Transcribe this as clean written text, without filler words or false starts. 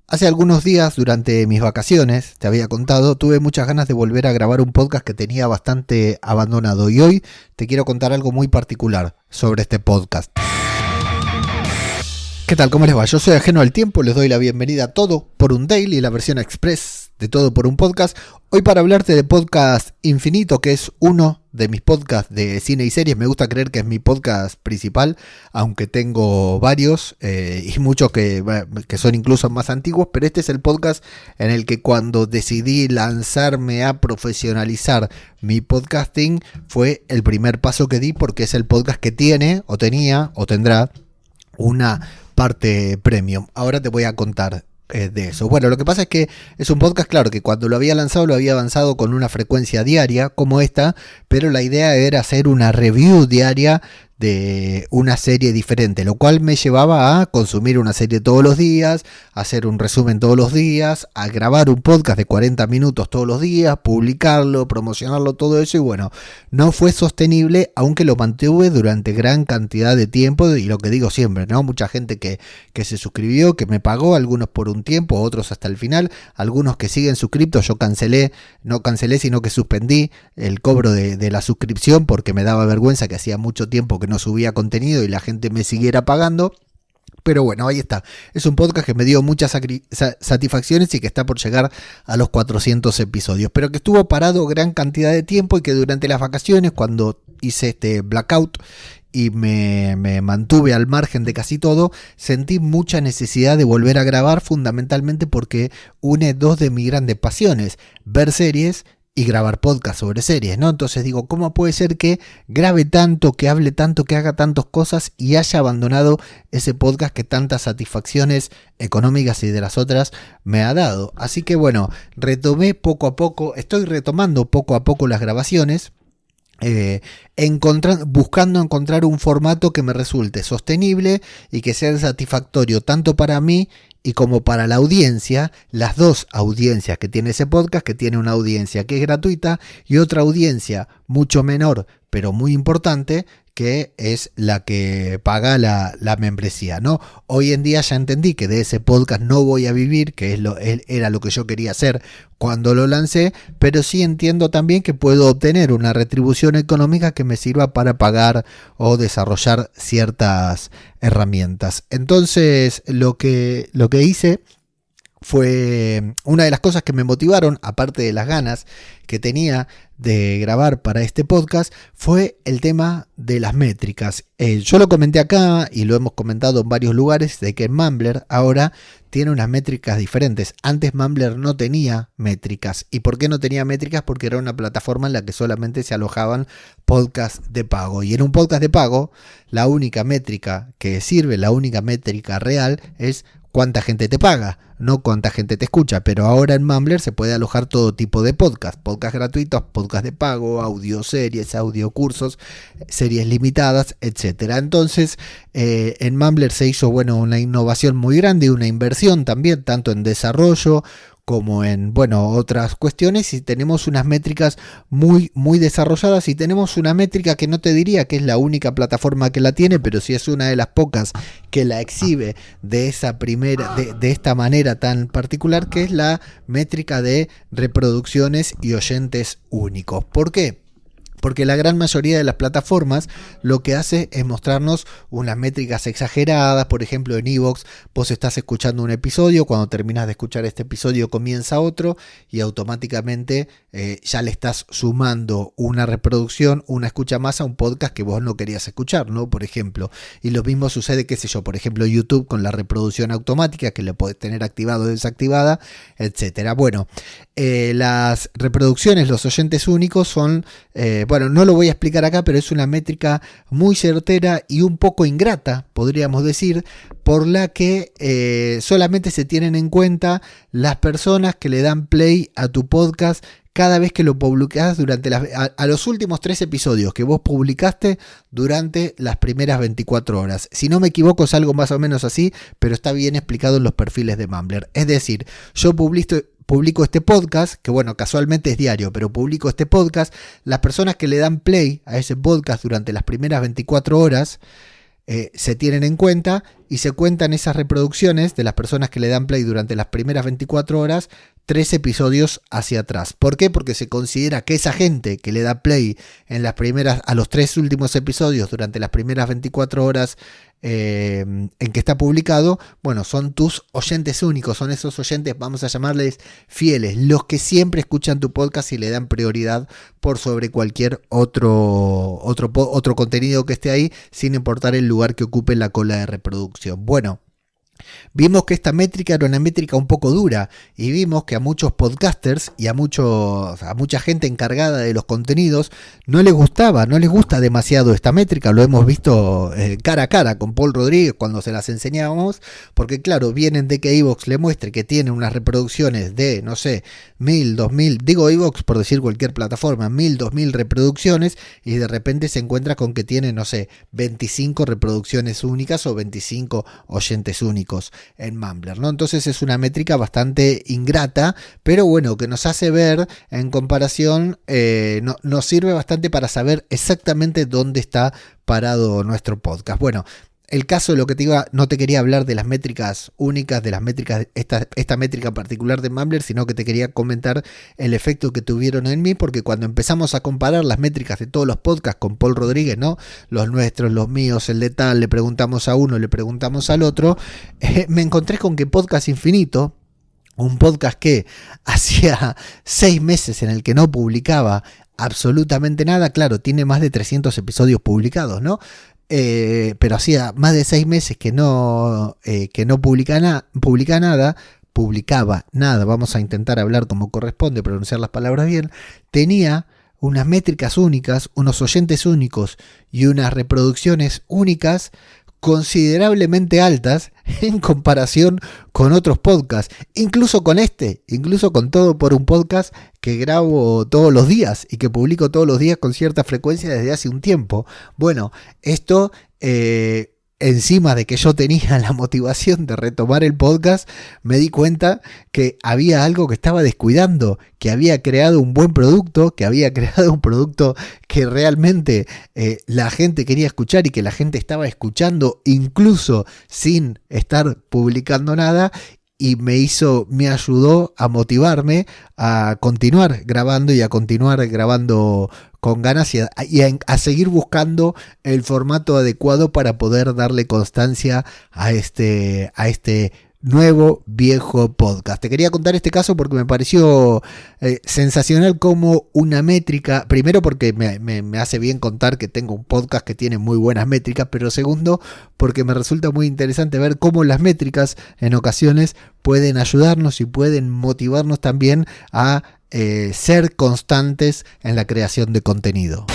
Hace algunos días, durante mis vacaciones, te había contado, tuve muchas ganas de volver a grabar un podcast que tenía bastante abandonado y hoy te quiero contar algo muy particular sobre este podcast. ¿Qué tal? ¿Cómo les va? Yo soy Ajeno al Tiempo, les doy la bienvenida a Todo por un Daily, la versión express de Todo por un Podcast. Hoy para hablarte de Podcast Infinito, que es uno de mis podcasts de cine y series. Me gusta creer que es mi podcast principal, aunque tengo varios y muchos que son incluso más antiguos, pero este es el podcast en el que cuando decidí lanzarme a profesionalizar mi podcasting fue el primer paso que di, porque es el podcast que tiene o tenía o tendrá una parte premium. Ahora te voy a contar de eso. Bueno, lo que pasa es que es un podcast, claro, que cuando lo había lanzado lo había avanzado con una frecuencia diaria como esta, pero la idea era hacer una review diaria de una serie diferente, lo cual me llevaba a consumir una serie todos los días, a hacer un resumen todos los días, a grabar un podcast de 40 minutos todos los días, publicarlo, promocionarlo, todo eso, y bueno, no fue sostenible, aunque lo mantuve durante gran cantidad de tiempo, y lo que digo siempre, ¿no? Mucha gente que se suscribió, que me pagó, algunos por un tiempo, otros hasta el final, algunos que siguen suscriptos. Yo no cancelé, sino que suspendí el cobro de la suscripción porque me daba vergüenza que hacía mucho tiempo que no subía contenido y la gente me siguiera pagando. Pero bueno, ahí está. Es un podcast que me dio muchas satisfacciones y que está por llegar a los 400 episodios. Pero que estuvo parado gran cantidad de tiempo y que durante las vacaciones, cuando hice este blackout y me mantuve al margen de casi todo, sentí mucha necesidad de volver a grabar, fundamentalmente porque une dos de mis grandes pasiones: ver series y grabar podcast sobre series, ¿no? Entonces digo, ¿cómo puede ser que grabe tanto, que hable tanto, que haga tantas cosas y haya abandonado ese podcast que tantas satisfacciones económicas y de las otras me ha dado? Así que bueno, estoy retomando poco a poco las grabaciones, buscando encontrar un formato que me resulte sostenible y que sea satisfactorio tanto para mí y como para la audiencia, las dos audiencias que tiene ese podcast, que tiene una audiencia que es gratuita y otra audiencia mucho menor, pero muy importante, que es la que paga la membresía, ¿no? Hoy en día ya entendí que de ese podcast no voy a vivir, que era lo que yo quería hacer cuando lo lancé, pero sí entiendo también que puedo obtener una retribución económica que me sirva para pagar o desarrollar ciertas herramientas. Entonces, lo que hice fue una de las cosas que me motivaron, aparte de las ganas que tenía de grabar para este podcast, fue el tema de las métricas. Yo lo comenté acá y lo hemos comentado en varios lugares, de que Mumbler ahora tiene unas métricas diferentes. Antes Mumbler no tenía métricas. ¿Y por qué no tenía métricas? Porque era una plataforma en la que solamente se alojaban podcasts de pago. Y en un podcast de pago, la única métrica que sirve, la única métrica real, es cuánta gente te paga, no cuánta gente te escucha. Pero ahora en Mumbler se puede alojar todo tipo de podcasts gratuitos, podcasts de pago, audioseries, audiocursos, series limitadas, etcétera. Entonces, en Mumbler se hizo, una innovación muy grande y una inversión también, tanto en desarrollo como en, otras cuestiones, y tenemos unas métricas muy, muy desarrolladas, y tenemos una métrica que no te diría que es la única plataforma que la tiene, pero sí es una de las pocas que la exhibe de esta manera tan particular, que es la métrica de reproducciones y oyentes únicos. ¿Por qué? Porque la gran mayoría de las plataformas lo que hace es mostrarnos unas métricas exageradas. Por ejemplo, en iVoox vos estás escuchando un episodio, cuando terminas de escuchar este episodio comienza otro y automáticamente ya le estás sumando una reproducción, una escucha más a un podcast que vos no querías escuchar, ¿no? Por ejemplo. Y lo mismo sucede, por ejemplo, YouTube con la reproducción automática, que le podés tener activado o desactivada, etcétera. Bueno, las reproducciones, los oyentes únicos son... no lo voy a explicar acá, pero es una métrica muy certera y un poco ingrata, podríamos decir, por la que solamente se tienen en cuenta las personas que le dan play a tu podcast cada vez que lo publicás durante a los últimos 3 episodios que vos publicaste durante las primeras 24 horas. Si no me equivoco, es algo más o menos así, pero está bien explicado en los perfiles de Mumbler. Es decir, yo publico este podcast, que casualmente es diario, pero publico este podcast. Las personas que le dan play a ese podcast durante las primeras 24 horas se tienen en cuenta y se cuentan esas reproducciones de las personas que le dan play durante las primeras 24 horas, 3 episodios hacia atrás. ¿Por qué? Porque se considera que esa gente que le da play a los 3 últimos episodios durante las primeras 24 horas en que está publicado, bueno, son tus oyentes únicos, son esos oyentes, vamos a llamarles fieles, los que siempre escuchan tu podcast y le dan prioridad por sobre cualquier otro contenido que esté ahí, sin importar el lugar que ocupe en la cola de reproducción. Bueno, vimos que esta métrica era una métrica un poco dura y vimos que a muchos podcasters y a mucha gente encargada de los contenidos no les gusta demasiado esta métrica. Lo hemos visto cara a cara con Paul Rodríguez cuando se las enseñábamos, porque claro, vienen de que iVoox le muestre que tiene unas reproducciones de, no sé, 1000, 2000, digo iVoox por decir cualquier plataforma, 1000, 2000 reproducciones, y de repente se encuentra con que tiene, no sé, 25 reproducciones únicas o 25 oyentes únicos en Mumbler, ¿no? Entonces es una métrica bastante ingrata, pero bueno, que nos hace ver en comparación, nos sirve bastante para saber exactamente dónde está parado nuestro podcast. Bueno, el caso de lo que no te quería hablar de las métricas únicas, de las métricas, esta métrica particular de Mumbler, sino que te quería comentar el efecto que tuvieron en mí, porque cuando empezamos a comparar las métricas de todos los podcasts con Paul Rodríguez, ¿no? Los nuestros, los míos, el de tal, le preguntamos a uno, le preguntamos al otro, me encontré con que Podcast Infinito, un podcast que hacía 6 meses en el que no publicaba absolutamente nada, claro, tiene más de 300 episodios publicados, ¿no? Pero hacía más de 6 meses que no publicaba nada, vamos a intentar hablar como corresponde, pronunciar las palabras bien, tenía unas métricas únicas, unos oyentes únicos y unas reproducciones únicas considerablemente altas en comparación con otros podcasts, incluso con Todo por un Podcast, que grabo todos los días y que publico todos los días con cierta frecuencia desde hace un tiempo. Bueno, esto encima de que yo tenía la motivación de retomar el podcast, me di cuenta que había algo que estaba descuidando, que había creado un buen producto, que había creado un producto que realmente la gente quería escuchar y que la gente estaba escuchando incluso sin estar publicando nada. Y me ayudó a motivarme a continuar grabando y a continuar grabando con ganas y a seguir buscando el formato adecuado para poder darle constancia a este nuevo viejo podcast. Te quería contar este caso porque me pareció sensacional como una métrica, primero porque me hace bien contar que tengo un podcast que tiene muy buenas métricas, pero segundo porque me resulta muy interesante ver cómo las métricas en ocasiones pueden ayudarnos y pueden motivarnos también a ser constantes en la creación de contenido.